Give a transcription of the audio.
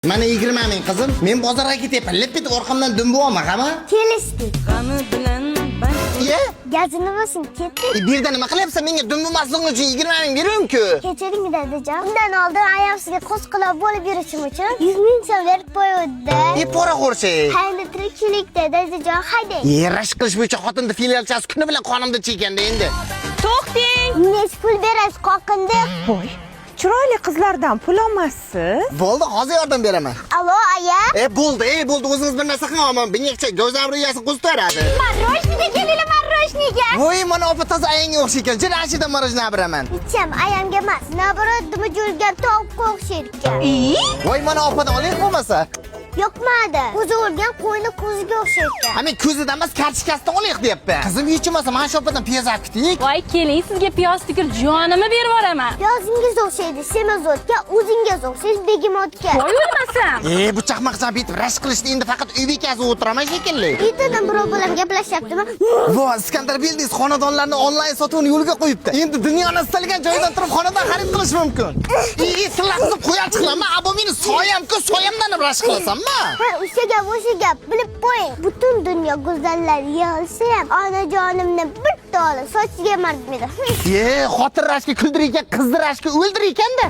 Mana 20 ming qizim. Men bozorga ketyapman. Lepit orqamdan dum bo'lma, qama? Kelishdik. G'ami bilan band. Iye? Gazini bo'lsin, ketdik. Bu yerda nima qilyapsan? Menga dum bo'lmasliging uchun 20 ming beraman-ku. Kechiring dadajon. Undan oldin ayolsiga qo'sqilab bo'lib yurishim uchun 100 ming so'm berib qo'ydi. Pora qo'rshi. Hayda tirikchilikda dadajon, haydang. Rash qilish bo'yicha xotinni filialchasi kuni bilan qonimda chekanda endi. To'xting. Nech pul berasiz qoqindi? Voy, chiroyli qizlardan pul olmassiz. Bo'ldi, hozir yordam beraman. Alo, aya. Bo'ldi, o'zingiz bir narsa qilmayman. Binyakcha go'zam riyasini qo'ztaradi. Marojniga kelinglar, marojniga. Voy, mana opa toza ayangga o'xshaydi ekan. Jira ashida marojna beraman. Icham ayamga emas, nabarat dimi jo'lgan tovuqqa o'xshaydi ekan. Voy, mana opadan oling bo'lmasa. Yo'qmadi. Ko'zi o'lgan qo'yni ko'ziga o'xshaydi ekan. Men ko'zidan emas, kartochkasidan oling deyapman. Qizim yechimasa, mana shu opadan piyoz olib keting. Voy keling, sizga piyoz tikil jonimni berib yuboraman. Piyozingiz o'xshaydi semizotga, o'zingiz o'xshaysiz begemotga. Voy o'lmasam. Bu chaqmaqcha bitib rash qilishni endi faqat uy bekasi o'tiraman shekilli. Ertadan birov bilan gaplashyaptimi? Vo, Iskandar Bildiz xonadonlarni onlayn sotuvini yo'lga qo'yibdi. Endi dunyoni istalgan joydan turib xonadon xarid qilish mumkin. Sizlar qizim qo'yar chiqlaman, abo meni soyamku, soyamdan rash qilasanmi? Ha, o'sha gap, bilib qo'ying. Butun dunyo go'zallar yig'ilsa ham onajonimni bitta olib sochiga martmaydi. Xotin rashki kuldir ekan, qizdir rashki o'ldir ekanda.